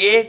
1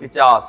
50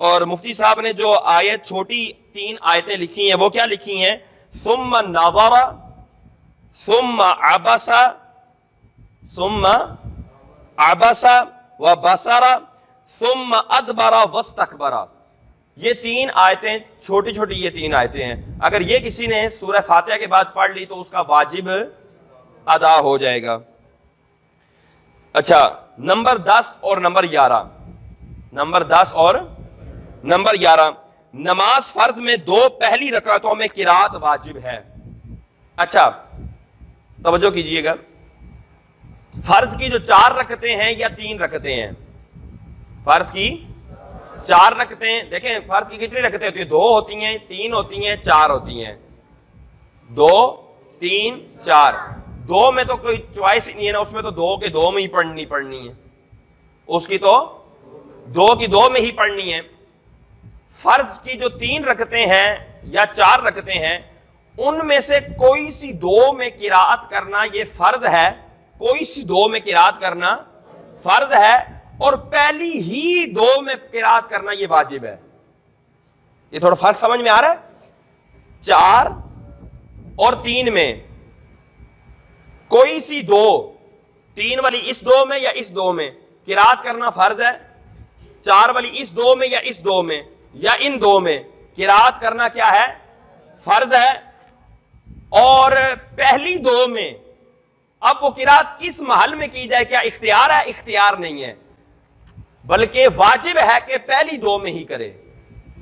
اور مفتی صاحب نے جو آیت چھوٹی 3 آیتیں لکھی ہیں وہ کیا لکھی ہیں؟ ثم نظر ثم عبس ثم عبس وبصر ثم ادبر واستكبر. یہ 3 آیتیں چھوٹی چھوٹی، یہ 3 آیتیں ہیں. اگر یہ کسی نے سورہ فاتحہ کے بعد پڑھ لی تو اس کا واجب ادا ہو جائے گا. اچھا، نمبر 10 اور نمبر 11. نمبر 10 اور نمبر 11، نماز فرض میں 2 پہلی رکعتوں میں قرات واجب ہے. اچھا توجہ کیجئے گا، فرض کی جو 4 رکعتیں ہیں یا 3 رکعتیں ہیں؟ فرض کی 4 رکعتیں. دیکھیں فرض کی کتنی رکعتیں ہوتی ہیں؟ 2 ہوتی ہیں، 3 ہوتی ہیں، 4 ہوتی ہیں. 2 3 4. 2 میں تو کوئی چوائس ہی نہیں ہے نا، اس میں تو 2 کے 2 میں ہی پڑھنی ہے، اس کی تو 2 کی 2 میں ہی پڑھنی ہے. فرض کی جو 3 رکعتیں ہیں یا 4 رکعتیں ہیں، ان میں سے کوئی سی 2 میں قرات کرنا یہ فرض ہے، کوئی سی 2 میں قرات کرنا فرض ہے، اور پہلی ہی 2 میں قرات کرنا یہ واجب ہے. یہ تھوڑا فرق سمجھ میں آ رہا ہے؟ 4 اور 3 میں کوئی سی 2، 3 والی اس 2 میں یا اس 2 میں قرات کرنا فرض ہے، 4 والی اس 2 میں یا اس 2 میں یا ان 2 میں قرات کرنا کیا ہے؟ فرض ہے. اور پہلی 2 میں اب وہ قرات کس محل میں کی جائے، کیا اختیار ہے؟ اختیار نہیں ہے، بلکہ واجب ہے کہ پہلی 2 میں ہی کرے.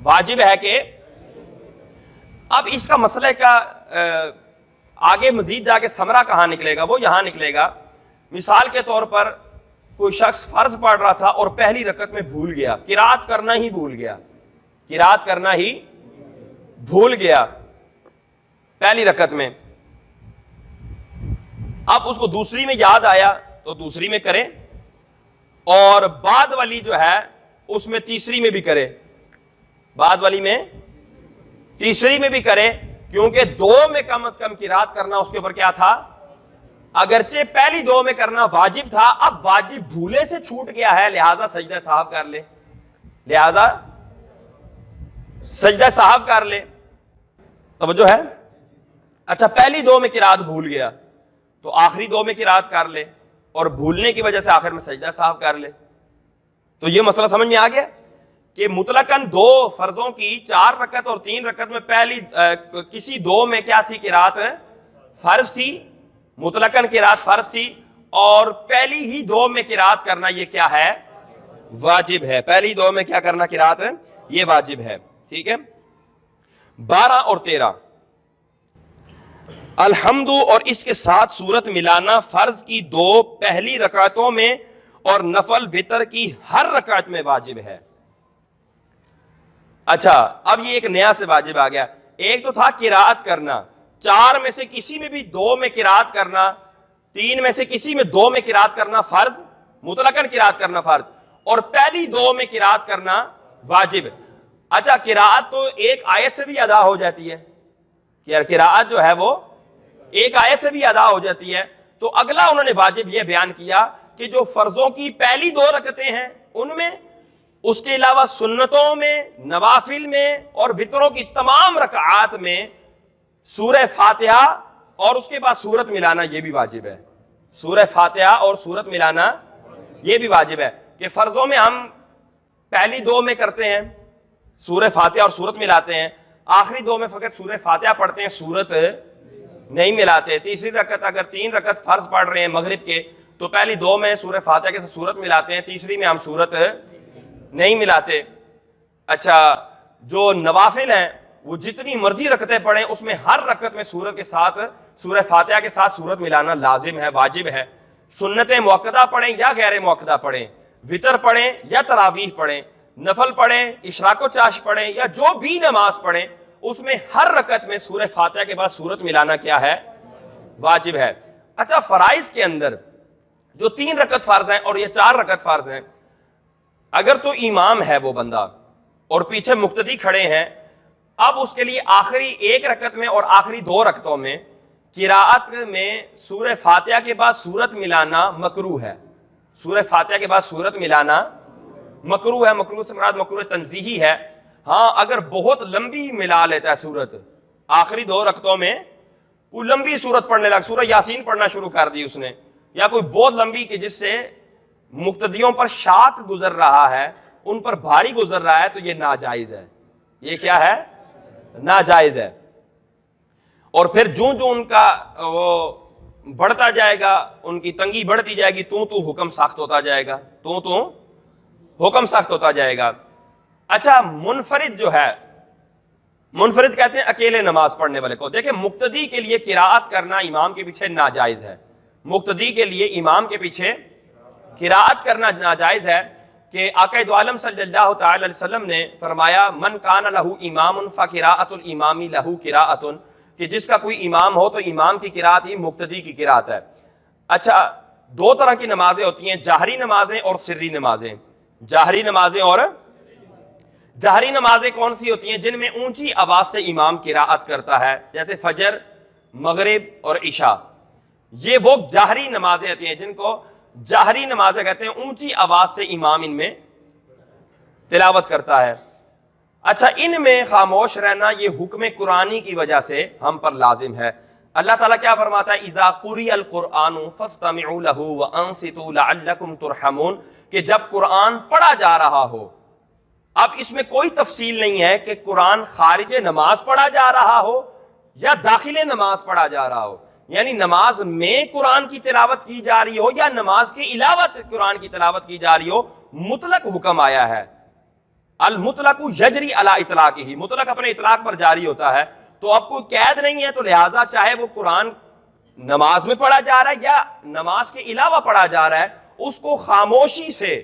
واجب ہے کہ اب اس کا مسئلہ کا آگے مزید جا کے ثمرہ کہاں نکلے گا؟ وہ یہاں نکلے گا. مثال کے طور پر کوئی شخص فرض پڑھ رہا تھا اور پہلی رکعت میں بھول گیا، قرات کرنا ہی بھول گیا، قرات کرنا ہی بھول گیا پہلی رکعت میں. اب اس کو دوسری میں یاد آیا تو دوسری میں کرے، اور بعد والی جو ہے اس میں تیسری میں بھی کرے، بعد والی میں تیسری میں بھی کرے، کیونکہ 2 میں کم از کم قرات کرنا اس کے اوپر کیا تھا؟ اگرچہ پہلی 2 میں کرنا واجب تھا، اب واجب بھولے سے چھوٹ گیا ہے، لہذا سجدہ سہو کر لے، لہذا سجدہ سہو کر لے. توجہ ہے؟ اچھا پہلی 2 میں قرات بھول گیا تو آخری 2 میں قرات کر لے، اور بھولنے کی وجہ سے آخر میں سجدہ سہو کر لے. تو یہ مسئلہ سمجھ میں آ گیا کہ مطلقاً 2 فرضوں کی 4 رکعت اور 3 رکعت میں پہلی کسی 2 میں کیا تھی؟ قرات فرض تھی، مطلقاً قرات فرض تھی، اور پہلی ہی 2 میں قرات کرنا یہ کیا ہے؟ واجب ہے. پہلی 2 میں کیا کرنا؟ قرات یہ واجب ہے. ٹھیک ہے. 12 اور 13، الحمد اور اس کے ساتھ سورت ملانا فرض کی 2 پہلی رکعتوں میں اور نفل وتر کی ہر رکعت میں واجب ہے. اچھا اب یہ ایک نیا سے واجب آ گیا. ایک تو تھا قرات کرنا، 4 میں سے کسی میں بھی 2 میں قرات کرنا، 3 میں سے کسی میں 2 میں قرات کرنا فرض، مطلقاً قرات کرنا فرض، اور پہلی 2 میں قرات کرنا واجب. اچھا قرات تو ایک آیت سے بھی ادا ہو جاتی ہے، قرات جو ہے وہ ایک آیت سے بھی ادا ہو جاتی ہے. تو اگلا انہوں نے واجب یہ بیان کیا کہ جو فرضوں کی پہلی 2 رکعتیں ہیں ان میں، اس کے علاوہ سنتوں میں، نوافل میں اور وتروں کی تمام رکعات میں سورہ فاتحہ اور اس کے بعد سورت ملانا یہ بھی واجب ہے. سورہ فاتحہ اور سورت ملانا یہ بھی واجب ہے کہ فرضوں میں ہم پہلی 2 میں کرتے ہیں سورہ فاتحہ اور سورت ملاتے ہیں، آخری 2 میں فقط سورہ فاتحہ پڑھتے ہیں، سورت نہیں ملاتے. تیسری رکعت اگر 3 رکعت فرض پڑھ رہے ہیں مغرب کے تو پہلی 2 میں سورہ فاتحہ کے ساتھ سورت ملاتے ہیں، تیسری میں ہم سورت نہیں ملاتے. اچھا جو نوافل ہیں وہ جتنی مرضی رکعتیں پڑھیں اس میں ہر رکعت میں سورت کے ساتھ سورہ فاتحہ کے ساتھ سورت ملانا لازم ہے، واجب ہے. سنتیں مؤکدہ پڑھیں یا غیر مؤکدہ پڑھیں، وتر پڑھیں یا تراویح پڑھیں، نفل پڑھیں، اشراق و چاش پڑھیں یا جو بھی نماز پڑھیں، اس میں ہر رکعت میں سورہ فاتحہ کے بعد سورت ملانا کیا ہے؟ واجب ہے. اچھا فرائض کے اندر جو 3 رکعت فرض ہیں اور یہ 4 رکعت فرض ہیں، اگر تو امام ہے وہ بندہ اور پیچھے مقتدی کھڑے ہیں، اب اس کے لیے آخری 1 رکعت میں اور آخری 2 رکعتوں میں قراءت میں سورہ فاتحہ کے بعد سورت ملانا مکروہ ہے. سورہ فاتحہ کے بعد سورت ملانا مکروہ ہے. مکروہ سے مراد مکروہ تنزیہی ہے. ہاں اگر بہت لمبی ملا لیتا ہے سورت, آخری 2 رکعتوں میں کوئی لمبی سورت پڑھنے لگا, سورہ یاسین پڑھنا شروع کر دی اس نے, یا کوئی بہت لمبی کہ جس سے مقتدیوں پر شاق گزر رہا ہے, ان پر بھاری گزر رہا ہے, تو یہ ناجائز ہے. یہ کیا ہے؟ ناجائز ہے. اور پھر جو ان کا وہ بڑھتا جائے گا, ان کی تنگی بڑھتی جائے گی, تو حکم سخت ہوتا جائے گا, تو حکم سخت ہوتا جائے گا. اچھا منفرد جو ہے, منفرد کہتے ہیں اکیلے نماز پڑھنے والے کو. دیکھیں مقتدی کے لیے قراءت کرنا امام کے پیچھے ناجائز ہے. مقتدی کے لیے امام کے پیچھے قراءت کرنا ناجائز ہے, کہ آقا دو عالم صلی اللہ تعالی علیہ وسلم نے فرمایا من کان لہ امام فقراءۃ الامام لہ قراءۃ, کہ جس کا کوئی امام ہو تو امام کی قراءت ہی مقتدی کی قراءت ہے. اچھا 2 طرح کی نمازیں ہوتی ہیں, جہری نمازیں اور سری نمازیں. جہری نمازیں اور جہری نمازیں کون سی ہوتی ہیں؟ جن میں اونچی آواز سے امام قراءت کرتا ہے, جیسے فجر, مغرب اور عشاء. یہ وہ جہری نمازیں ہوتی ہیں جن کو جہری نمازیں کہتے ہیں, اونچی آواز سے امام ان میں تلاوت کرتا ہے. اچھا ان میں خاموش رہنا یہ حکم قرآنی کی وجہ سے ہم پر لازم ہے. اللہ تعالیٰ کیا فرماتا ہے؟ اذا قرئ القرآن فاستمعوا له وانصتوا لعلکم ترحمون, کہ جب قرآن پڑھا جا رہا ہو. اب اس میں کوئی تفصیل نہیں ہے کہ قرآن خارج نماز پڑھا جا رہا ہو یا داخل نماز پڑھا جا رہا ہو, یعنی نماز میں قرآن کی تلاوت کی جا رہی ہو یا نماز کے علاوہ قرآن کی تلاوت کی جا رہی ہو, مطلق حکم آیا ہے. المطلق یجری علی اطلاقہ, مطلق اپنے اطلاق پر جاری ہوتا ہے. تو اب کوئی قید نہیں ہے, تو لہٰذا چاہے وہ قرآن نماز میں پڑھا جا رہا ہے یا نماز کے علاوہ پڑھا جا رہا ہے, اس کو خاموشی سے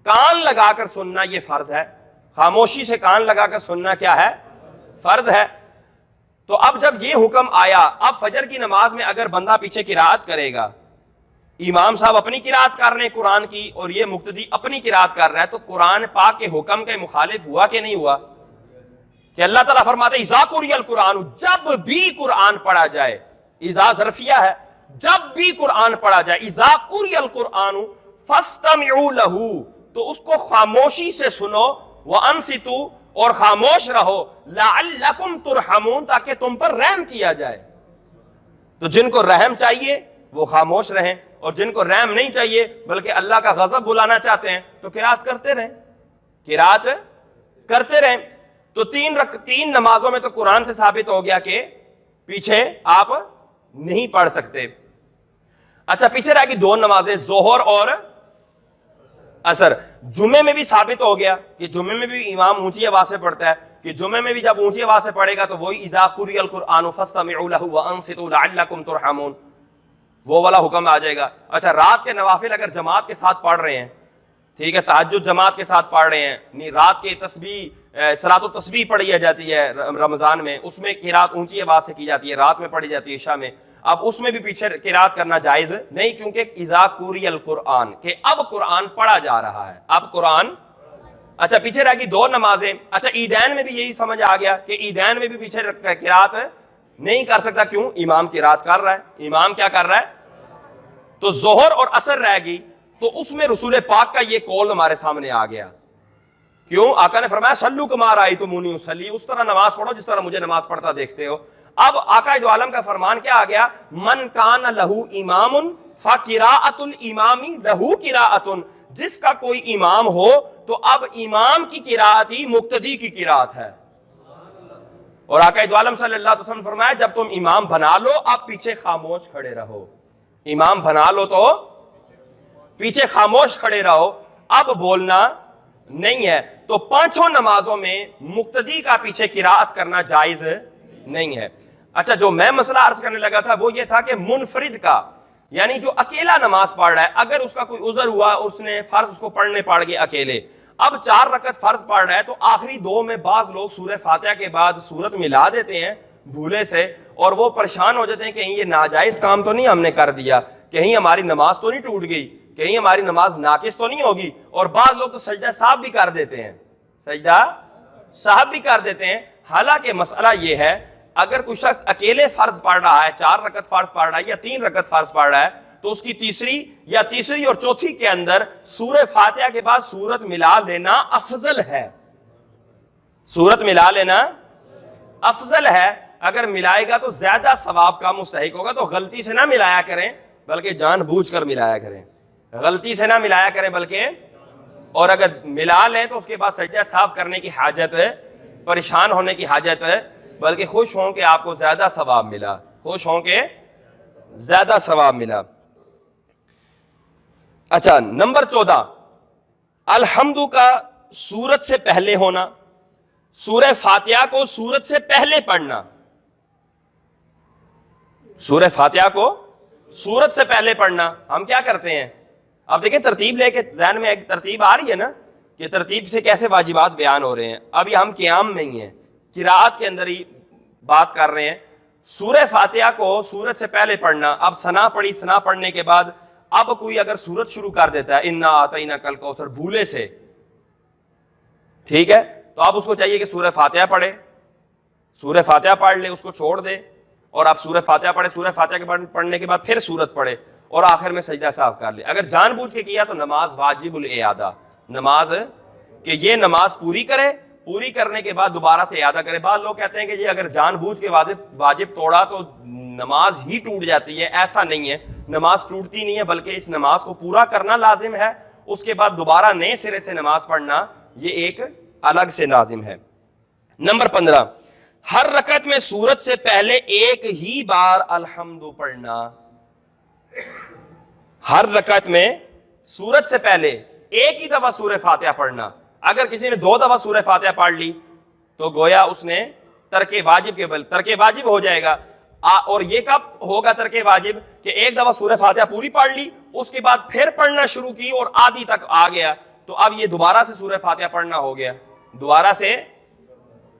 کان لگا کر سننا یہ فرض ہے. خاموشی سے کان لگا کر سننا کیا ہے؟ فرض ہے. تو اب جب یہ حکم آیا, اب فجر کی نماز میں اگر بندہ پیچھے قراءت کرے گا, امام صاحب اپنی قراءت کر رہے ہیں قرآن کی اور یہ مقتدی اپنی قراءت کر رہا ہے, تو قرآن پاک کے حکم کے مخالف ہوا کہ نہیں ہوا؟ کہ اللہ تعالیٰ فرماتے ہیں اذا قرئ القرآن, جب بھی قرآن پڑھا جائے. اذا ظرفیہ ہے, جب بھی قرآن پڑھا جائے. اذا قرئ القرآن فاستمعوا لہ, تو اس کو خاموشی سے سنو, وانصتوا, اور خاموش رہو, لعلکم ترحمون, تاکہ تم پر رحم کیا جائے. تو جن کو رحم چاہیے وہ خاموش رہیں, اور جن کو رحم نہیں چاہیے بلکہ اللہ کا غضب بلانا چاہتے ہیں تو قراءت کرتے رہیں, قراءت کرتے رہیں. تو 3 نمازوں میں تو قرآن سے ثابت ہو گیا کہ پیچھے آپ نہیں پڑھ سکتے. اچھا پیچھے رہ گئی 2 نمازیں, ظہر اور اثر. جمعے میں بھی ثابت ہو گیا کہ جمعے میں بھی امام اونچی آواز سے پڑھتا ہے, کہ جمعے میں بھی جب اونچی آواز سے پڑھے گا تو وہی اذا قرئ القرآن فاستمعوا لہ وانصتوا لعلکم ترحمون, وہ والا حکم آ جائے گا. اچھا رات کے نوافل اگر جماعت کے ساتھ پڑھ رہے ہیں, ٹھیک ہے, تہجد جماعت کے ساتھ پڑھ رہے ہیں, نہیں رات کے تسبیح صلاۃ التسبیح پڑھی جاتی ہے رمضان میں, اس میں قراءت اونچی آواز سے کی جاتی ہے, رات میں پڑھی جاتی ہے عشاء میں. اب اس میں بھی پیچھے قراءت کرنا جائز نہیں, کیونکہ اذا قرئ القرآن, کہ اب قرآن پڑھا جا رہا ہے, اب قرآن. اچھا پیچھے رہ گئی 2 نمازیں. اچھا عیدین میں بھی یہی سمجھ آ گیا کہ عیدین میں بھی پیچھے قراءت نہیں کر سکتا. کیوں؟ امام قراءت کر رہا ہے. امام کیا کر رہا ہے؟ تو ظہر اور عصر رہ گئی, تو اس میں رسول پاک کا یہ قول ہمارے سامنے آ گیا. کیوں؟ آقا نے فرمایا صلو کما رأیتمونی اصلی, اس طرح نماز پڑھو جس طرح مجھے نماز پڑھتا دیکھتے ہو. اب آقا دو عالم کا فرمان کیا آ گیا؟ من کان لہ امام فقراءۃ الامام لہ قراءۃ, جس کا کوئی امام ہو تو اب امام کی قراءت ہی مقتدی کی قراءت ہے. اور آقا دو عالم صلی اللہ علیہ وسلم فرمایا جب تم امام بنا لو اب پیچھے خاموش کھڑے رہو. امام بنا لو تو پیچھے خاموش کھڑے رہو, اب بولنا نہیں ہے. تو 5 نمازوں میں مقتدی کا پیچھے قراءت کرنا جائز نہیں ہے. اچھا جو میں مسئلہ عرض کرنے لگا تھا وہ یہ تھا کہ منفرد کا, یعنی جو اکیلا نماز پڑھ رہا ہے, اگر اس کا کوئی عذر ہوا, اس نے فرض اس کو پڑھنے پڑ گئے اکیلے, اب 4 رکعت فرض پڑھ رہا ہے, تو آخری 2 میں بعض لوگ سورہ فاتحہ کے بعد سورت ملا دیتے ہیں بھولے سے, اور وہ پریشان ہو جاتے ہیں کہیں یہ ناجائز کام تو نہیں ہم نے کر دیا, کہیں ہماری نماز تو نہیں ٹوٹ گئی, کہیں ہماری نماز ناقص تو نہیں ہوگی. اور بعض لوگ تو سجدہ صاحب بھی کر دیتے ہیں, سجدہ صاحب بھی کر دیتے ہیں. حالانکہ مسئلہ یہ ہے اگر کوئی شخص اکیلے فرض پڑھ رہا ہے, 4 رکعت فرض پڑھ رہا ہے یا 3 رکعت فرض پڑھ رہا ہے, تو اس کی تیسری اور چوتھی کے اندر سورہ فاتحہ کے بعد سورت ملا لینا افضل ہے. سورت ملا لینا افضل ہے. اگر ملائے گا تو زیادہ ثواب کا مستحق ہوگا. تو غلطی سے نہ ملایا کریں بلکہ جان بوجھ کر ملایا کریں. غلطی سے نہ ملایا کریں بلکہ, اور اگر ملا لیں تو اس کے بعد سجدہ صاف کرنے کی حاجت ہے, پریشان ہونے کی حاجت ہے, بلکہ خوش ہوں کہ آپ کو زیادہ ثواب ملا, خوش ہوں کہ زیادہ ثواب ملا. اچھا, نمبر 14 الحمد کا سورت سے پہلے ہونا, سورہ فاتحہ کو سورت سے پہلے پڑھنا. سورہ فاتحہ کو سورت سے پہلے پڑھنا. ہم کیا کرتے ہیں, اب دیکھیں ترتیب لے کے ذہن میں ایک ترتیب آ رہی ہے نا کہ ترتیب سے کیسے واجبات بیان ہو رہے ہیں. ابھی ہم قیام میں ہی ہیں, قرات کے اندر ہی بات کر رہے ہیں. سورہ فاتحہ کو سورت سے پہلے پڑھنا. اب ثنا پڑھی, ثنا پڑھنے کے بعد اب کوئی اگر سورت شروع کر دیتا ہے انا اعطیناک الکوثر بھولے سے, ٹھیک ہے, تو اب اس کو چاہیے کہ سورہ فاتحہ پڑھے, سورہ فاتحہ پڑھ لے, اس کو چھوڑ دے اور آپ سورہ فاتحہ پڑھے. سورہ فاتحہ کے پڑھنے کے بعد پھر سورت پڑھے اور آخر میں سجدہ صاف کر لے. اگر جان بوجھ کے کیا تو نماز واجب الاعادہ, نماز کہ یہ نماز پوری کرے, پوری کرنے کے بعد دوبارہ سے اعادہ کرے. بعض لوگ کہتے ہیں کہ یہ اگر جان بوجھ کے واجب توڑا تو نماز ہی ٹوٹ جاتی ہے. ایسا نہیں ہے, نماز ٹوٹتی نہیں ہے بلکہ اس نماز کو پورا کرنا لازم ہے. اس کے بعد دوبارہ نئے سرے سے نماز پڑھنا یہ ایک الگ سے لازم ہے. نمبر 15 ہر رکعت میں سورت سے پہلے ایک ہی بار الحمد پڑھنا. ہر رکعت میں سورت سے پہلے ایک ہی دفعہ سورہ فاتحہ پڑھنا. اگر کسی نے 2 دفعہ سورہ فاتحہ پڑھ لی تو گویا اس نے ترک واجب کے بل ترک واجب ہو جائے گا. اور یہ کب ہوگا ترک واجب, کہ ایک دفعہ سورہ فاتحہ پوری پڑھ لی, اس کے بعد پھر پڑھنا شروع کی اور آدھی تک آ گیا, تو اب یہ دوبارہ سے سورہ فاتحہ پڑھنا ہو گیا, دوبارہ سے.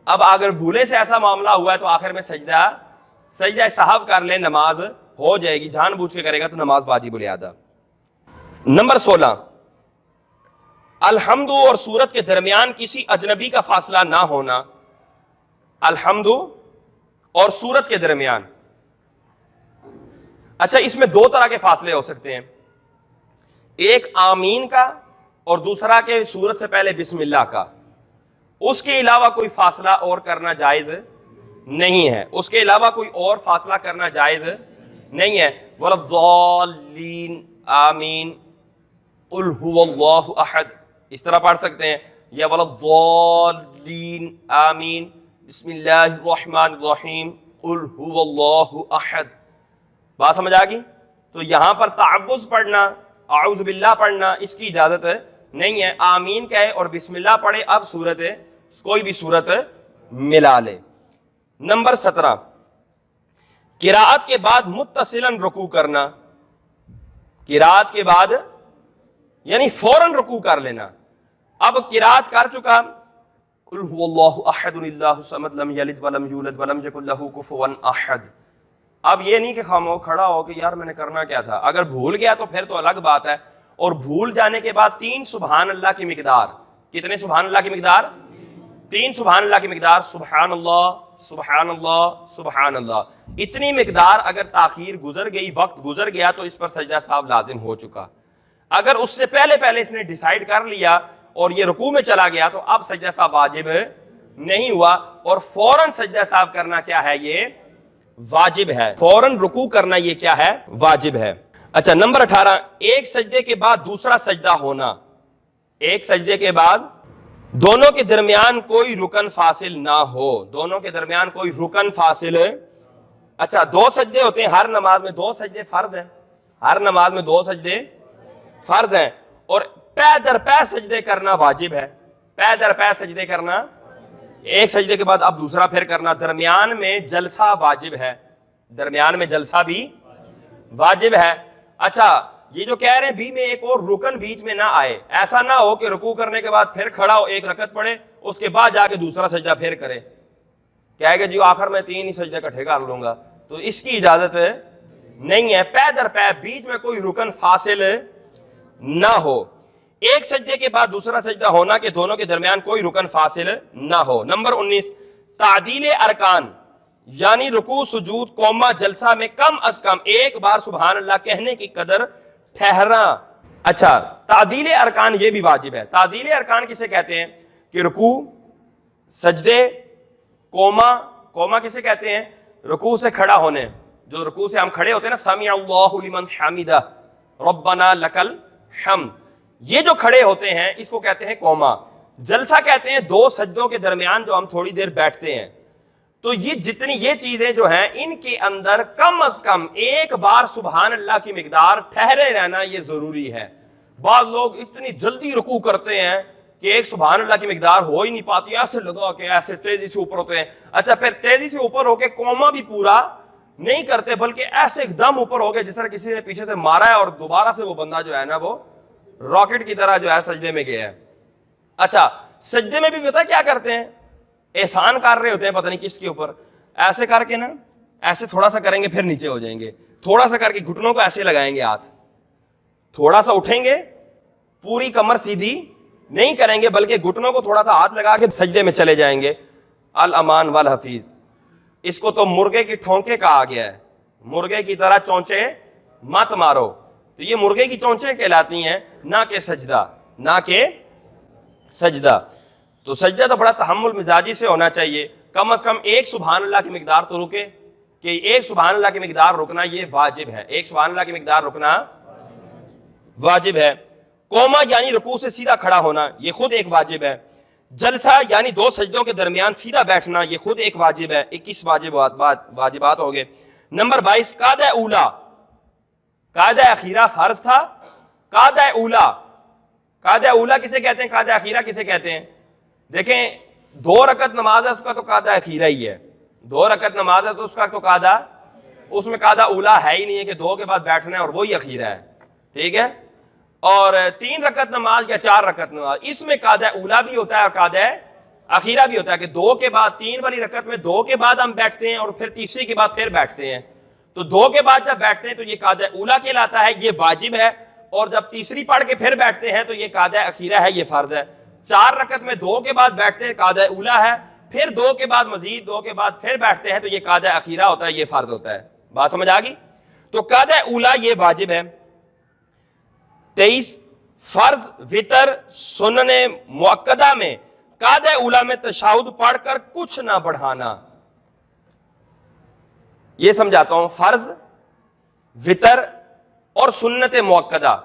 اب اگر بھولے سے ایسا معاملہ ہوا ہے تو آخر میں سجدہ سہو کر لے, نماز ہو جائے گی. جان بوجھ کے کرے گا تو نماز واجب الاعادہ. نمبر 16 الحمد اور سورت کے درمیان کسی اجنبی کا فاصلہ نہ ہونا. الحمد اور سورت کے درمیان, اچھا اس میں 2 طرح کے فاصلے ہو سکتے ہیں, ایک آمین کا اور دوسرا کہ سورت سے پہلے بسم اللہ کا. اس کے علاوہ کوئی فاصلہ اور کرنا جائز نہیں ہے, اس کے علاوہ کوئی اور فاصلہ کرنا جائز نہیں ہے. وَلَضَّالِّينَ آمین, قُلْ هُوَ اللَّهُ أَحَدٌ اس طرح پڑھ سکتے ہیں, یا وَلَضَّالِّينَ آمین بسم اللہ الرحمن الرحیم قُلْ هُوَ اللَّهُ أَحَدٌ. بات سمجھ آ گئی؟ تو یہاں پر تعوذ پڑھنا, اعوذ باللہ پڑھنا اس کی اجازت نہیں ہے. آمین کہے اور بسم اللہ پڑھے, اب سورت کوئی بھی سورت ملا لے. نمبر 17 قراءت کے بعد متصلاً رکوع کرنا. قراءت کے بعد یعنی فوراً رکوع کر لینا. اب قراءت کر چکا, قل هو اللہ احد اللہ الصمد لم یلد ولم یولد ولم یکن لہ کفوا احد. اب یہ نہیں کہ خامو کھڑا ہو کہ یار میں نے کرنا کیا تھا. اگر بھول گیا تو پھر تو الگ بات ہے, اور بھول جانے کے بعد 3 سبحان اللہ کی مقدار. کتنے سبحان اللہ کی مقدار؟ 3 سبحان اللہ کی مقدار. سبحان اللہ سبحان اللہ سبحان اللہ. اتنی مقدار اگر تاخیر گزر گئی, وقت گزر گیا, تو اس پر سجدہ صاحب لازم ہو چکا. اگر اس سے پہلے اس نے ڈیسائیڈ کر لیا اور یہ رکوع میں چلا گیا تو اب سجدہ صاحب واجب نہیں ہوا, اور فوراً سجدہ صاحب کرنا کیا ہے, یہ واجب ہے. فوراً رکوع کرنا یہ کیا ہے, واجب ہے. اچھا نمبر 18 ایک سجدے کے بعد دوسرا سجدہ ہونا. ایک سجدے کے بعد دونوں کے درمیان کوئی رکن فاصل نہ ہو, دونوں کے درمیان کوئی رکن فاصل. اچھا 2 سجدے ہوتے ہیں ہر نماز میں, 2 سجدے فرض ہیں, ہر نماز میں 2 سجدے فرض ہیں, اور پے در پے سجدے کرنا واجب ہے. پے در پے سجدے کرنا, ایک سجدے کے بعد اب دوسرا پھر کرنا. درمیان میں جلسہ واجب ہے, درمیان میں جلسہ بھی واجب ہے. اچھا یہ جو کہہ رہے ہیں بھی میں ایک اور رکن بیچ میں نہ آئے, ایسا نہ ہو کہ رکوع کرنے کے بعد پھر کھڑا ہو, 1 رکعت پڑھے, اس کے بعد جا کے دوسرا سجدہ پھر کرے, کہے کہ جی آخر میں 3 ہی سجدے اکٹھے کر لوں گا, تو اس کی اجازت نہیں ہے. پے در پے بیچ میں کوئی رکن فاصل نہ ہو. ایک سجدے کے بعد دوسرا سجدہ ہونا کہ دونوں کے درمیان کوئی رکن فاصل نہ ہو. نمبر 19 تعدیل ارکان, یعنی رکوع سجود قوما جلسہ میں کم از کم ایک بار سبحان اللہ کہنے کی قدر ٹھہرنا۔ اچھا، تعدیل ارکان یہ بھی واجب ہے۔ تعدیل ارکان کسے کہتے ہیں؟ کہ رکوع، سجدے، قوما کسے کہتے ہیں؟ رکوع سے کھڑا ہونے، جو رکوع سے ہم کھڑے ہوتے ہیں نا، سمع اللہ لمن حمدہ ربنا لکل حمد، یہ جو کھڑے ہوتے ہیں اس کو کہتے ہیں قوما۔ جلسہ کہتے ہیں دو سجدوں کے درمیان جو ہم تھوڑی دیر بیٹھتے ہیں۔ تو یہ جتنی یہ چیزیں جو ہیں ان کے اندر کم از کم ایک بار سبحان اللہ کی مقدار ٹھہرے رہنا یہ ضروری ہے۔ بعض لوگ اتنی جلدی رکوع کرتے ہیں کہ ایک سبحان اللہ کی مقدار ہو ہی نہیں پاتی، ایسے لگا کہ ایسے تیزی سے اوپر ہوتے ہیں۔ اچھا، پھر تیزی سے اوپر ہو کے قوما بھی پورا نہیں کرتے، بلکہ ایسے ایک دم اوپر ہو گئے جس طرح کسی نے پیچھے سے مارا ہے اور دوبارہ سے وہ بندہ جو ہے نا وہ راکٹ کی طرح جو ہے سجدے میں گیا ہے۔ اچھا، سجدے میں بھی پتہ کیا کرتے ہیں؟ احسان کر رہے ہوتے ہیں پتہ نہیں کس کے اوپر، ایسے کر کے نا، ایسے تھوڑا سا کریں گے پھر نیچے ہو جائیں گے، تھوڑا سا کر کے گھٹنوں کو ایسے لگائیں گے، ہاتھ تھوڑا سا اٹھیں گے، پوری کمر سیدھی نہیں کریں گے بلکہ گھٹنوں کو تھوڑا سا ہاتھ لگا کے سجدے میں چلے جائیں گے۔ الامان والحفیظ، اس کو تو مرغے کی ٹھونکے کہا گیا ہے، مرغے کی طرح چونچے مت مارو، تو یہ مرغے کی چونچے کہلاتی ہیں، نہ کہ سجدہ، نہ کہ سجدہ۔ تو سجدہ تو بڑا تحمل مزاجی سے ہونا چاہیے، کم از کم ایک سبحان اللہ کی مقدار تو رکے، کہ ایک سبحان اللہ کی مقدار رکنا یہ واجب ہے، ایک سبحان اللہ کی مقدار رکنا واجب ہے۔ قوما یعنی رکوع سے سیدھا کھڑا ہونا، یہ خود ایک واجب ہے۔ جلسہ یعنی دو سجدوں کے درمیان سیدھا بیٹھنا، یہ خود ایک واجب ہے۔ 21 واجبات ہو گئے۔ نمبر 22 قاعدہ اولا، قاعدہ اخیرہ فرض تھا۔ قاعدہ اولا کسے کہتے ہیں؟ قاعدہ اخیرہ کسے کہتے ہیں؟ دیکھیں، 2 رکعت نماز ہے اس کا تو قاعدہ اخیرہ ہی ہے، 2 رکعت نماز ہے تو اس کا تو قاعدہ، اس میں قاعدہ اولا ہے ہی نہیں ہے کہ 2 کے بعد بیٹھنا ہے اور وہی اخیرہ ہے، ٹھیک ہے۔ اور 3 رکعت نماز یا 4 رکعت نماز، اس میں قاعدہ اولا بھی ہوتا ہے اور قاعدہ اخیرہ بھی ہوتا ہے، کہ 2 کے بعد 3 والی رکعت میں 2 کے بعد ہم بیٹھتے ہیں اور پھر تیسری کے بعد پھر بیٹھتے ہیں، تو 2 کے بعد جب بیٹھتے ہیں تو یہ قاعدہ اولا کہلاتا ہے، یہ واجب ہے، اور جب تیسری پڑھ کے پھر بیٹھتے ہیں تو یہ قاعدہ اخیرہ ہے، یہ فرض ہے۔ 4 رکعت میں 2 کے بعد بیٹھتے ہیں قاعدہ اولا ہے، پھر 2 کے بعد مزید 2 کے بعد پھر بیٹھتے ہیں تو یہ قاعدہ اخیرہ ہوتا ہے، یہ فرض ہوتا ہے۔ بات سمجھ آ گئی؟ تو قاعدہ اولا یہ واجب ہے۔ 23 فرض، وتر، سنن مؤکدہ میں قاعدہ اولا میں تشہد پڑھ کر کچھ نہ بڑھانا۔ یہ سمجھاتا ہوں، فرض، وتر اور سنت مؤکدہ،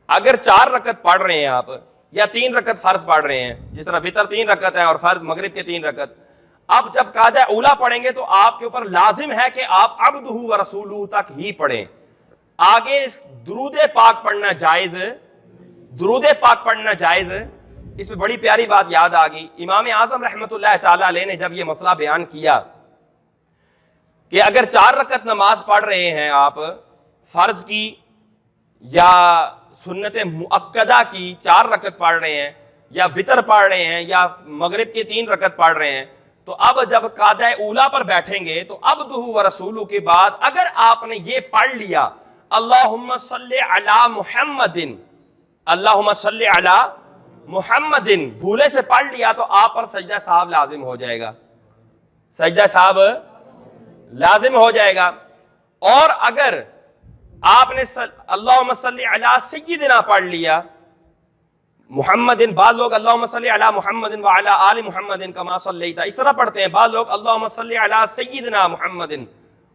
اگر 4 رکعت پڑھ رہے ہیں آپ یا 3 رکعت فرض پڑھ رہے ہیں، جس طرح وتر 3 رکعت ہے اور فرض مغرب کے 3 رکعت، اب جب قاعدہ اولا پڑھیں گے تو آپ کے اوپر لازم ہے کہ آپ عبدہ و رسولہ تک ہی پڑھیں، آگے درود پاک پڑھنا جائز، درود پاک پڑھنا جائز۔ اس پہ بڑی پیاری بات یاد آ گئی، امام اعظم رحمۃ اللہ تعالی علیہ نے جب یہ مسئلہ بیان کیا کہ اگر 4 رکعت نماز پڑھ رہے ہیں آپ فرض کی یا سنت مؤکدہ کی، 4 رکعت پڑھ رہے ہیں یا وتر پڑھ رہے ہیں یا مغرب کی 3 رکعت پڑھ رہے ہیں، تو اب جب قاعدہ اولا پر بیٹھیں گے تو عبدہ و رسولہ کے بعد اگر آپ نے یہ پڑھ لیا اللہم صلی علی محمد، اللہم صلی علی محمد، بھولے سے پڑھ لیا تو آپ پر سجدہ صاحب لازم ہو جائے گا، سجدہ صاحب لازم ہو جائے گا۔ اور اگر آپ نے اللہم صلی علی سیدنا پڑھ لیا محمد، بعض لوگ اللہم صلی علی محمد وعلی آل محمد کما صلیت اس طرح پڑھتے ہیں، بعض لوگ اللہم صلی علی سیدنا محمد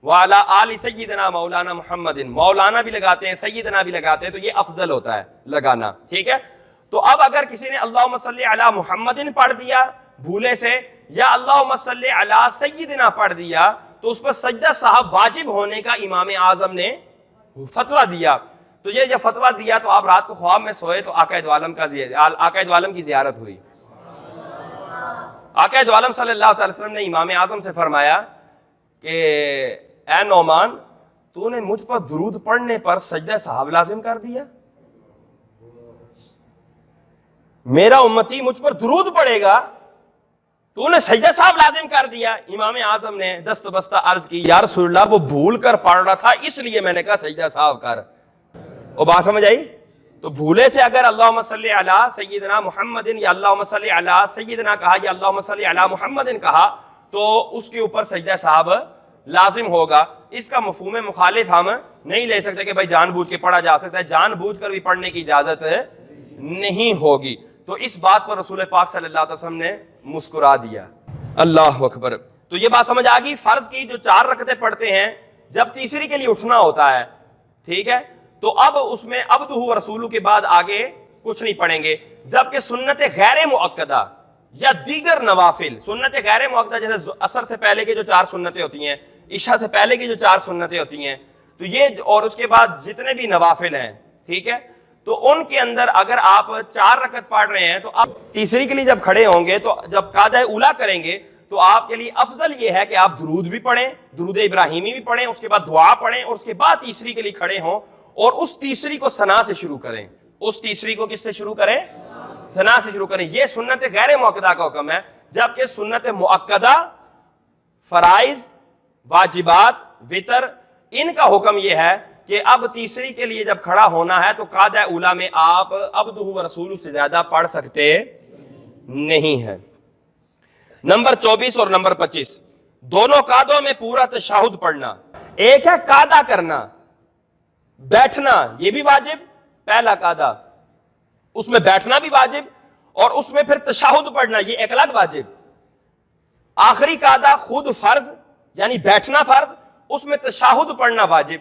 وعلی آل سیدنا مولانا محمد، مولانا بھی لگاتے ہیں سیدنا بھی لگاتے ہیں، تو یہ افضل ہوتا ہے لگانا، ٹھیک ہے۔ تو اب اگر کسی نے اللہم صلی علی محمد پڑھ دیا بھولے سے یا اللہم صلی علی سیدنا پڑھ دیا تو اس پر سجدہ صاحب واجب ہونے کا امام اعظم نے فتویٰ دیا۔ تو یہ جب فتویٰ دیا تو آپ رات کو خواب میں سوئے تو آقا دو عالم کی زیارت ہوئی۔ آقا دو عالم صلی اللہ علیہ وسلم نے امام اعظم سے فرمایا کہ اے نعمان، تو نے مجھ پر درود پڑھنے پر سجدہ صاحب لازم کر دیا، میرا امتی مجھ پر درود پڑھے گا، تو نے سجدہ صاحب لازم کر دیا۔ امام اعظم نے دست بستہ عرض کی یا رسول اللہ وہ بھول کر پڑھ رہا تھا اس لیے میں نے کہا سجدہ صاحب کر۔ وہ بات سمجھ آئی؟ تو بھولے سے اگر اللہم صلی علی سیدنا محمد یا اللہم صلی علی سیدنا کہا یا اللہم صلی علی محمد کہا تو اس کے اوپر سجدہ صاحب لازم ہوگا. اس کا مفہوم مخالف ہم نہیں لے سکتے کہ بھائی جان بوجھ کے پڑھا جا سکتا ہے, جان بوجھ کر بھی پڑھنے کی اجازت نہیں ہوگی. تو اس بات پر رسول پاک صلی اللہ علیہ وسلم نے مسکرا دیا. اللہ اکبر. تو یہ بات سمجھ آ گئی. فرض کی جو 4 رکعتیں پڑھتے ہیں جب تیسری کے لیے اٹھنا ہوتا ہے, ٹھیک ہے, تو اب اس میں عبدہ و رسولہ کے بعد آگے کچھ نہیں پڑھیں گے. جبکہ سنت غیر مؤکدہ یا دیگر نوافل, سنت غیر مؤکدہ جیسے عصر سے پہلے کے جو 4 سنتیں ہوتی ہیں, عشاء سے پہلے کی جو 4 سنتیں ہوتی ہیں, تو یہ اور اس کے بعد جتنے بھی نوافل ہیں, ٹھیک ہے, تو ان کے اندر اگر آپ 4 رکعت پڑھ رہے ہیں تو آپ تیسری کے لیے جب کھڑے ہوں گے تو جب قعدہ اولا کریں گے تو آپ کے لیے افضل یہ ہے کہ آپ درود بھی پڑھیں, درود ابراہیمی بھی پڑھیں, اس کے بعد دعا پڑھیں, اور اس کے بعد تیسری کے لیے کھڑے ہوں اور اس تیسری کو ثنا سے شروع کریں. اس تیسری کو کس سے شروع کریں؟ ثنا سے شروع کریں. یہ سنت غیر مؤکدہ کا حکم ہے. جبکہ سنت مؤکدہ, فرائض, واجبات, وتر, ان کا حکم یہ ہے کہ اب تیسری کے لیے جب کھڑا ہونا ہے تو قعدہ اولا میں آپ عبدہ و رسولہ سے زیادہ پڑھ سکتے نہیں ہیں. نمبر 24 اور نمبر 25, دونوں قعدوں میں پورا تشہد پڑھنا. ایک ہے قعدہ کرنا, بیٹھنا, یہ بھی واجب, پہلا قعدہ, اس میں بیٹھنا بھی واجب, اور اس میں پھر تشہد پڑھنا, یہ ایک الگ واجب. آخری قعدہ خود فرض یعنی بیٹھنا فرض, اس میں تشہد پڑھنا واجب,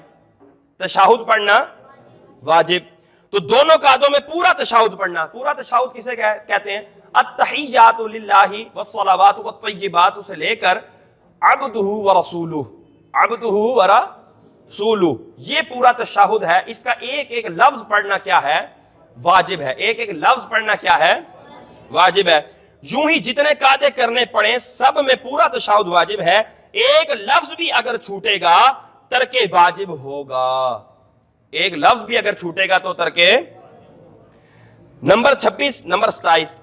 تشہد پڑھنا واجب. تو دونوں قعدوں میں پورا تشہد پڑھنا. پورا تشہد کسے کہتے ہیں؟ التحیات للہ والصلوات والطیبات سے لے کر عبدہ ورسولہ, عبدہ ورسولہ, یہ پورا تشہد ہے. اس کا ایک ایک لفظ پڑھنا کیا ہے؟ واجب ہے. ایک ایک لفظ پڑھنا کیا ہے؟ واجب ہے. یوں ہی جتنے قعدے کرنے پڑیں سب میں پورا تشہد واجب ہے. ایک لفظ بھی اگر چھوٹے گا ترک واجب ہوگا. ایک لفظ بھی اگر چھوٹے گا تو ترک. نمبر 26, نمبر 27,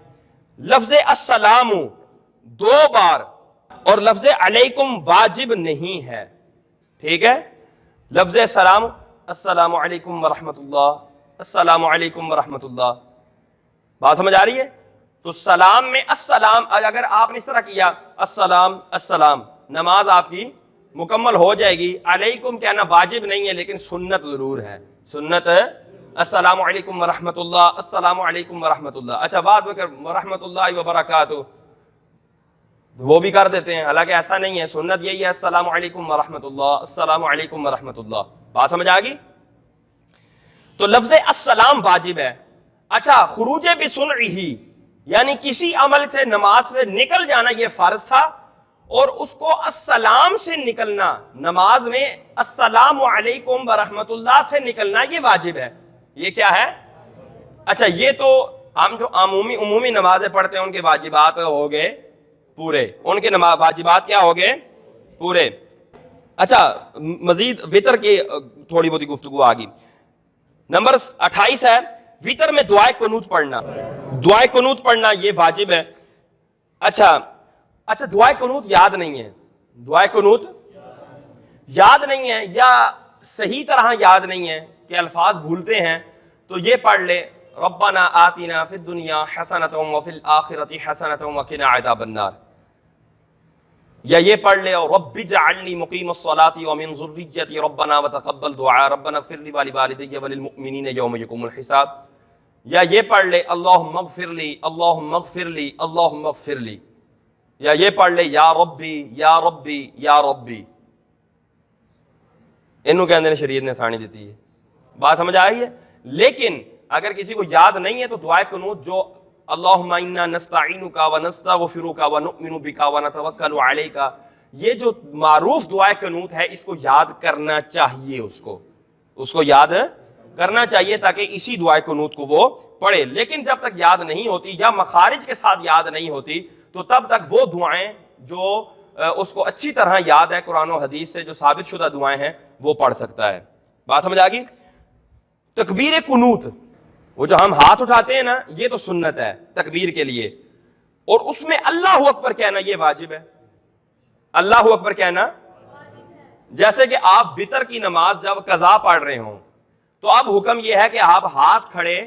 لفظ السلام 2 بار اور لفظ علیکم واجب نہیں ہے, ٹھیک ہے. لفظ سلام, السلام علیکم ورحمۃ اللہ, السلام علیکم ورحمۃ اللہ, بات سمجھ آ رہی ہے؟ تو سلام میں السلام, اگر آپ نے اس طرح کیا السلام السلام, نماز آپ کی مکمل ہو جائے گی. علیکم کہنا واجب نہیں ہے لیکن سنت ضرور ہے. سنت السلام علیکم ورحمۃ اللہ, السلام علیکم ورحمۃ اللہ. اچھا, بعد میں ورحمۃ اللہ وبرکاتہ وہ بھی کر دیتے ہیں, حالانکہ ایسا نہیں ہے. سنت یہی ہے السلام علیکم ورحمۃ اللہ, السلام علیکم ورحمۃ اللہ. بات سمجھ آ گئی؟ تو لفظ السلام واجب ہے. اچھا, خروج بسنعہ یعنی کسی عمل سے نماز سے نکل جانا یہ فرض تھا, اور اس کو السلام سے نکلنا, نماز میں السلام علیکم ورحمۃ اللہ سے نکلنا یہ واجب ہے. یہ کیا ہے؟ اچھا, یہ تو ہم جو عمومی نمازیں پڑھتے ہیں ان کے واجبات ہو گئے پورے, ان کے واجبات کیا ہو گئے؟ پورے. اچھا, مزید وتر کی تھوڑی بہت گفتگو آ گئی. نمبر 28 ہے وتر میں دعائے قنوت پڑھنا. دعائے قنوت پڑھنا یہ واجب ہے. اچھا, دعائے قنوت یاد نہیں ہے, دعائے قنوت یاد نہیں ہے یا صحیح طرح یاد نہیں ہے کہ الفاظ بھولتے ہیں, تو یہ پڑھ لے ربنا آتنا فی الدنیا حسنۃ وفی الآخرۃ حسنۃ وقنا عذاب النار, یا یہ پڑھ لے رب اجعلنی مقیم الصلاۃ ومن ذریتی ربنا وتقبل دعاء ربنا اغفر لی ولوالدی وللمؤمنین یوم یقوم الحساب, یا یہ پڑھ لے اللہم اغفر لی اللہم اغفر لی اللہم اغفر لی, یا یہ پڑھ لے یا ربی یا ربی یا ربی. انہوں کے اندر شریعت نے آسانی دیتی ہے. بات سمجھ آئی ہے؟ لیکن اگر کسی کو یاد نہیں ہے تو دعائے قنوت جو اللہم انا نستعینک ونستغفرک ونؤمن بک ونتوکل علیک, یہ جو معروف دعائے قنوت ہے اس کو یاد کرنا چاہیے, اس کو یاد کرنا چاہیے تاکہ اسی دعائے قنوت کو وہ پڑھے. لیکن جب تک یاد نہیں ہوتی یا مخارج کے ساتھ یاد نہیں ہوتی تو تب تک وہ دعائیں جو اس کو اچھی طرح یاد ہے قرآن و حدیث سے جو ثابت شدہ دعائیں ہیں وہ پڑھ سکتا ہے. بات سمجھ آ گئی؟ تکبیر قنوت, وہ جو ہم ہاتھ اٹھاتے ہیں نا, یہ تو سنت ہے تکبیر کے لیے, اور اس میں اللہ اکبر کہنا یہ واجب ہے. اللہ اکبر کہنا, جیسے کہ آپ وتر کی نماز جب قضا پڑھ رہے ہوں تو اب حکم یہ ہے کہ آپ ہاتھ کھڑے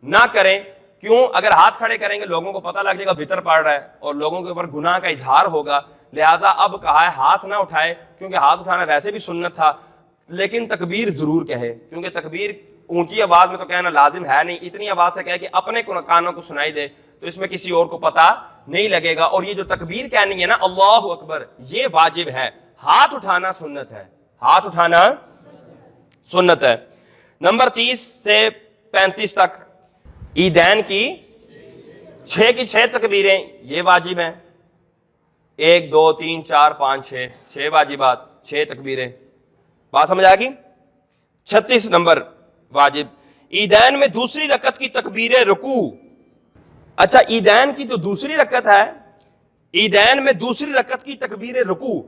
نہ کریں. کیوں؟ اگر ہاتھ کھڑے کریں گے لوگوں کو پتہ لگ جائے گا وتر پڑھ رہا ہے اور لوگوں کے اوپر گناہ کا اظہار ہوگا. لہٰذا اب کہا ہے ہاتھ نہ اٹھائے، کیونکہ ہاتھ اٹھانا ویسے بھی سنت تھا، لیکن تکبیر ضرور کہے، کیونکہ تکبیر اونچی آواز میں تو کہنا لازم ہے نہیں، اتنی آواز سے کہے کہ اپنے کانوں کو سنائی دے، تو اس میں کسی اور کو پتہ نہیں لگے گا۔ اور یہ جو تکبیر کہنی ہے نا اللہ اکبر، یہ واجب ہے، ہاتھ اٹھانا سنت ہے، ہاتھ اٹھانا سنت ہے۔ نمبر 30 سے 35 تک عیدین کی 6 کی 6 تکبیریں یہ واجب ہیں، 1 2 3 4 5 6 واجبات، 6 تکبیریں، بات سمجھ آ گئی۔ 36 نمبر واجب، عیدین میں دوسری رکعت کی تکبیر رکوع۔ اچھا عیدین کی جو دوسری رکعت ہے، عیدین میں دوسری رکعت کی تکبیر رکوع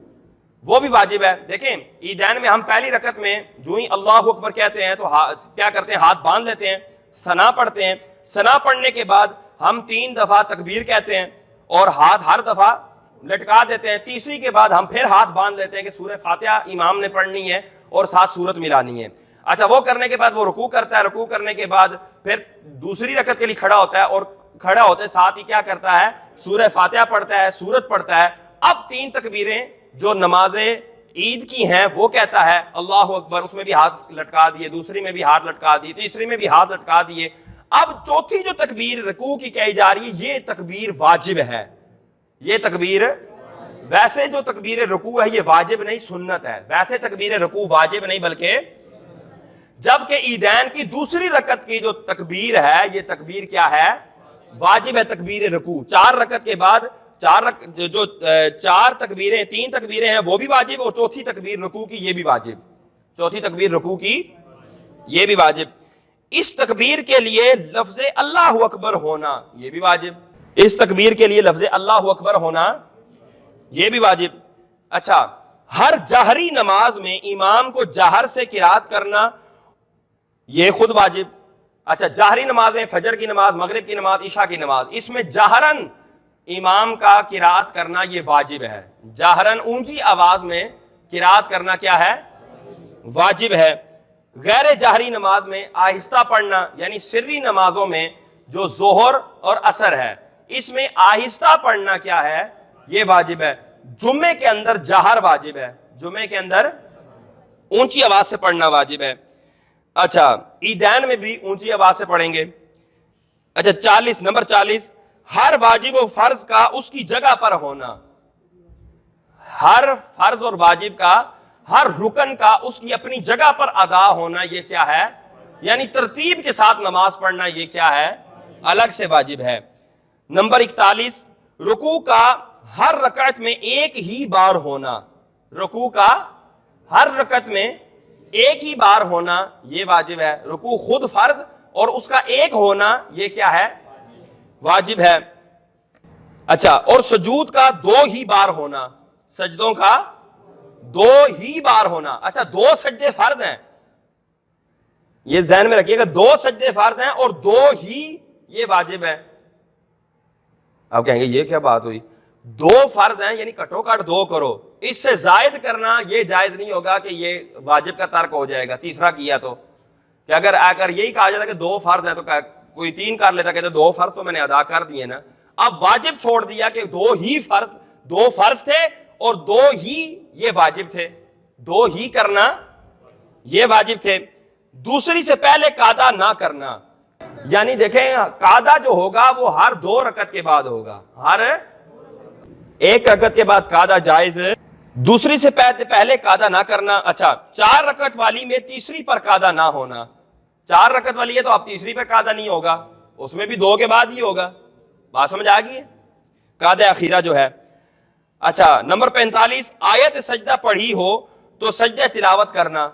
وہ بھی واجب ہے۔ دیکھیں عیدین میں ہم پہلی رکعت میں جو ہی اللہ اکبر کہتے ہیں تو کیا کرتے ہیں، ہاتھ باندھ لیتے ہیں، ثنا پڑھتے ہیں، ثنا پڑھنے کے بعد ہم 3 دفعہ تکبیر کہتے ہیں اور ہاتھ ہر دفعہ لٹکا دیتے ہیں، تیسری کے بعد ہم پھر ہاتھ باندھ لیتے ہیں کہ سورہ فاتحہ امام نے پڑھنی ہے اور ساتھ سورت ملانی ہے۔ اچھا وہ کرنے کے بعد وہ رکوع کرتا ہے، رکوع کرنے کے بعد پھر دوسری رکعت کے لیے کھڑا ہوتا ہے اور کھڑا ہوتے ساتھ ہی کیا کرتا ہے، سورہ فاتحہ پڑھتا ہے، سورت پڑھتا ہے۔ اب 3 تکبیریں جو نماز عید کی ہیں وہ کہتا ہے اللہ اکبر، اس میں بھی ہاتھ لٹکا دیے، دوسری میں بھی ہاتھ لٹکا دیے، تیسری میں بھی ہاتھ لٹکا دیے۔ اب چوتھی جو تکبیر رکوع کی کہی جا رہی ہے یہ تکبیر واجب ہے، یہ تکبیر، ویسے جو تکبیر رکوع ہے یہ واجب نہیں سنت ہے، ویسے تکبیر رکوع واجب نہیں بلکہ، جبکہ عیدین کی دوسری رکعت کی جو تکبیر ہے یہ تکبیر کیا ہے، واجب ہے تکبیر رکوع۔ 4 رکعت کے بعد جو 4 تکبیریں، 3 تکبیریں ہیں وہ بھی واجب، اور چوتھی تکبیر رکوع کی یہ بھی واجب، چوتھی تکبیر رکوع کی یہ بھی واجب۔ اس تکبیر کے لیے لفظ اللہ اکبر ہونا یہ بھی واجب، اس تکبیر کے لیے لفظ اللہ اکبر ہونا یہ بھی واجب۔ اچھا ہر جہری نماز میں امام کو جہر سے قرات کرنا یہ خود واجب۔ اچھا جہری نمازیں، فجر کی نماز، مغرب کی نماز، عشاء کی نماز، اس میں جہرن امام کا قرات کرنا یہ واجب ہے، جہرن اونچی آواز میں قرات کرنا کیا ہے، واجب ہے۔ غیر جہری نماز میں آہستہ پڑھنا، یعنی سری نمازوں میں جو ظہر اور عصر ہے اس میں آہستہ پڑھنا کیا ہے، یہ واجب ہے۔ جمعے کے اندر جہر واجب ہے، جمعے کے اندر اونچی آواز سے پڑھنا واجب ہے۔ اچھا عیدین میں بھی اونچی آواز سے پڑھیں گے۔ اچھا 40 نمبر 40، ہر واجب و فرض کا اس کی جگہ پر ہونا، ہر فرض اور واجب کا، ہر رکن کا اس کی اپنی جگہ پر ادا ہونا یہ کیا ہے، یعنی ترتیب کے ساتھ نماز پڑھنا یہ کیا ہے، الگ سے واجب ہے۔ نمبر 41، رکوع کا ہر رکعت میں ایک ہی بار ہونا، رکوع کا ہر رکعت میں ایک ہی بار ہونا یہ واجب ہے۔ رکوع خود فرض اور اس کا ایک ہونا یہ کیا ہے، واجب ہے۔ اچھا اور سجود کا 2 ہی بار ہونا، سجدوں کا 2 ہی بار ہونا۔ اچھا 2 سجدے فرض ہیں، یہ ذہن میں رکھیے گا، 2 سجدے فرض ہیں اور 2 ہی یہ واجب ہے۔ آپ کہیں گے یہ کیا بات ہوئی، 2 فرض ہیں یعنی کٹو کٹ 2 کرو، اس سے زائد کرنا یہ جائز نہیں ہوگا کہ یہ واجب کا ترک ہو جائے گا تیسرا کیا تو، کہ اگر یہی کہا جاتا کہ 2 فرض ہیں تو کوئی 3 کر لیتا، کہتے 2 فرض تو میں نے ادا کر دیے نا، اب واجب چھوڑ دیا کہ 2 ہی فرض، 2 فرض تھے اور 2 ہی یہ واجب تھے، 2 ہی کرنا یہ واجب تھے۔ دوسری سے پہلے قعدہ نہ کرنا، یعنی دیکھیں قعدہ جو ہوگا وہ ہر 2 رکعت کے بعد ہوگا، ہر 1 رکعت کے بعد قعدہ جائز ہے، دوسری سے پہلے قعدہ نہ کرنا۔ اچھا 4 رکعت والی میں تیسری پر قعدہ نہ ہونا، 4 رکعت والی ہے تو اب تیسری پہ قعدہ نہیں ہوگا، اس میں بھی 2 کے بعد ہی ہوگا، بات سمجھ آ گئی ہے، قعدہ اخیرہ جو ہے۔ اچھا نمبر 45، آیت سجدہ پڑھی ہو تو سجدہ تلاوت کرنا۔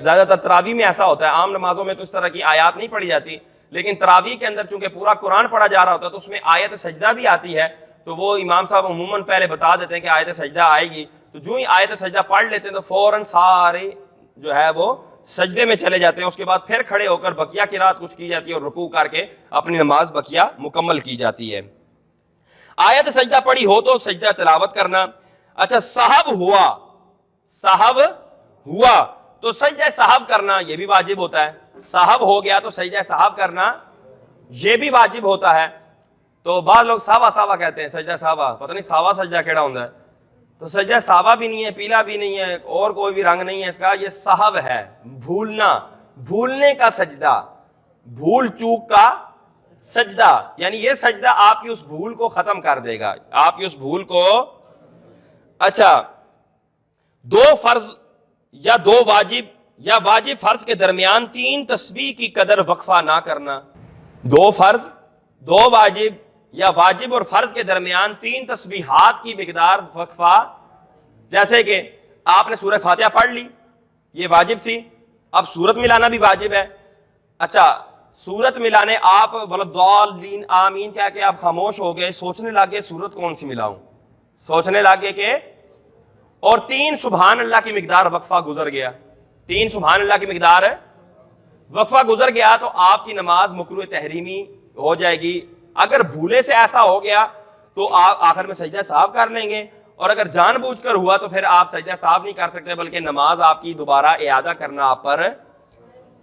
زیادہ تر تراویح میں ایسا ہوتا ہے، عام نمازوں میں تو اس طرح کی آیات نہیں پڑھی جاتی، لیکن تراویح کے اندر چونکہ پورا قرآن پڑھا جا رہا ہوتا ہے تو اس میں آیت سجدہ بھی آتی ہے، تو وہ امام صاحب عموماً پہلے بتا دیتے ہیں کہ آیت سجدہ آئے گی، تو جو ہی آیت سجدہ پڑھ لیتے ہیں تو فوراً سارے جو ہے وہ سجدے میں چلے جاتے ہیں، اس کے بعد پھر کھڑے ہو کر بقیہ قرات کچھ کی جاتی ہے اور رکوع کر کے اپنی نماز بقیہ مکمل کی جاتی ہے۔ آیت سجدہ پڑھی ہو تو سجدہ تلاوت کرنا۔ اچھا سہو ہوا تو سجدہ سہو کرنا یہ بھی واجب ہوتا ہے، سہو ہو گیا تو سجدہ سہو کرنا یہ بھی واجب ہوتا ہے۔ تو بعض لوگ ساوا کہتے ہیں، سجدہ ساوا، پتہ نہیں ساوا سجدہ کیڑا ہوتا ہے، تو سجدہ صحابہ بھی نہیں ہے، پیلا بھی نہیں ہے، اور کوئی بھی رنگ نہیں ہے اس کا، یہ صحب ہے، بھولنا، بھولنے کا سجدہ، بھول چوک کا سجدہ، یعنی یہ سجدہ آپ کی اس بھول کو ختم کر دے گا، آپ کی اس بھول کو۔ اچھا، دو فرض یا دو واجب یا واجب فرض کے درمیان 3 تسبیح کی قدر وقفہ نہ کرنا، دو فرض، دو واجب یا واجب اور فرض کے درمیان 3 تسبیحات کی مقدار وقفہ، جیسے کہ آپ نے سورہ فاتحہ پڑھ لی، یہ واجب تھی، اب سورت ملانا بھی واجب ہے۔ اچھا، سورت ملانے آپ ولضالین آمین کہہ کے آپ خاموش ہو گئے، سوچنے لگے سورت کون سی ملاؤں، سوچنے لگے کہ، اور 3 سبحان اللہ کی مقدار وقفہ گزر گیا، 3 سبحان اللہ کی مقدار وقفہ گزر گیا، تو آپ کی نماز مکروہ تحریمی ہو جائے گی۔ اگر بھولے سے ایسا ہو گیا تو آپ آخر میں سجدہ سہو کر لیں گے، اور اگر جان بوجھ کر ہوا تو پھر آپ سجدہ سہو نہیں کر سکتے، بلکہ نماز آپ کی دوبارہ اعادہ کرنا آپ پر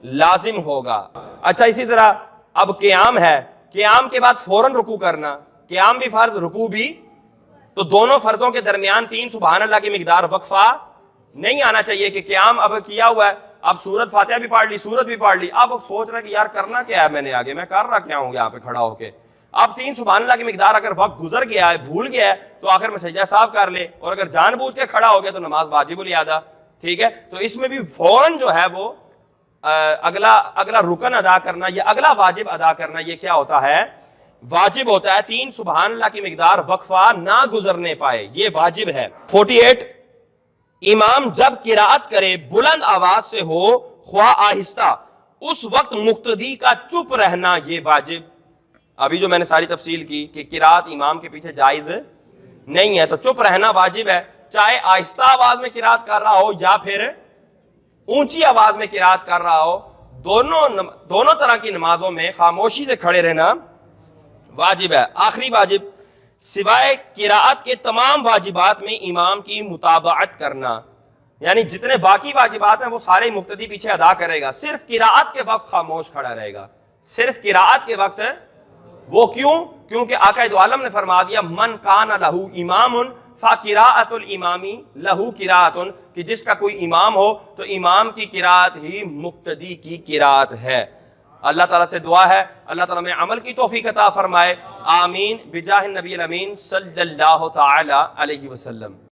لازم ہوگا۔ اچھا، اسی طرح اب قیام ہے، قیام کے بعد فوراً رکوع کرنا، قیام بھی فرض، رکوع بھی، تو دونوں فرضوں کے درمیان 3 سبحان اللہ کی مقدار وقفہ نہیں آنا چاہیے کہ قیام اب کیا ہوا ہے، اب سورت فاتحہ بھی پڑھ لی، سورت بھی پڑھ لی، اب سوچ رہا کہ یار کرنا کیا ہے، میں نے آگے میں کر رہا کیا ہوں یہاں پہ کھڑا ہو کے، اب 3 سبحان اللہ کی مقدار اگر وقت گزر گیا ہے، بھول گیا ہے، تو آخر میں سجدہ سہو کر لے، اور اگر جان بوجھ کے کھڑا ہو گیا تو نماز واجب الادا، ٹھیک ہے۔ تو اس میں بھی فوراً جو ہے وہ اگلا رکن ادا کرنا، یہ اگلا واجب ادا کرنا، یہ کیا ہوتا ہے، واجب ہوتا ہے۔ 3 سبحان اللہ کی مقدار وقفہ نہ گزرنے پائے، یہ واجب ہے۔ 48، امام جب قرات کرے بلند آواز سے ہو خواہ آہستہ، اس وقت مقتدی کا چپ رہنا یہ واجب۔ ابھی جو میں نے ساری تفصیل کی کہ قرات امام کے پیچھے جائز نہیں ہے، تو چپ رہنا واجب ہے، چاہے آہستہ آواز میں قرات کر رہا ہو یا پھر اونچی آواز میں قرات کر رہا ہو، دونوں طرح کی نمازوں میں خاموشی سے کھڑے رہنا واجب ہے۔ آخری واجب، سوائے قراءت کے تمام واجبات میں امام کی متابعت کرنا، یعنی جتنے باقی واجبات ہیں وہ سارے مقتدی پیچھے ادا کرے گا، صرف قراءت کے وقت خاموش کھڑا رہے گا، صرف قراءت کے وقت۔ وہ کیوں؟ کیونکہ آقا دو عالم نے فرما دیا من کان لہو امام فقراءۃ الامام لہو قراءۃ، کہ جس کا کوئی امام ہو تو امام کی قراءت ہی مقتدی کی قراءت ہے۔ اللہ تعالیٰ سے دعا ہے اللہ تعالیٰ میں عمل کی توفیق عطا فرمائے، آمین، بجاہ النبی الامین صلی اللہ تعالی علیہ وسلم۔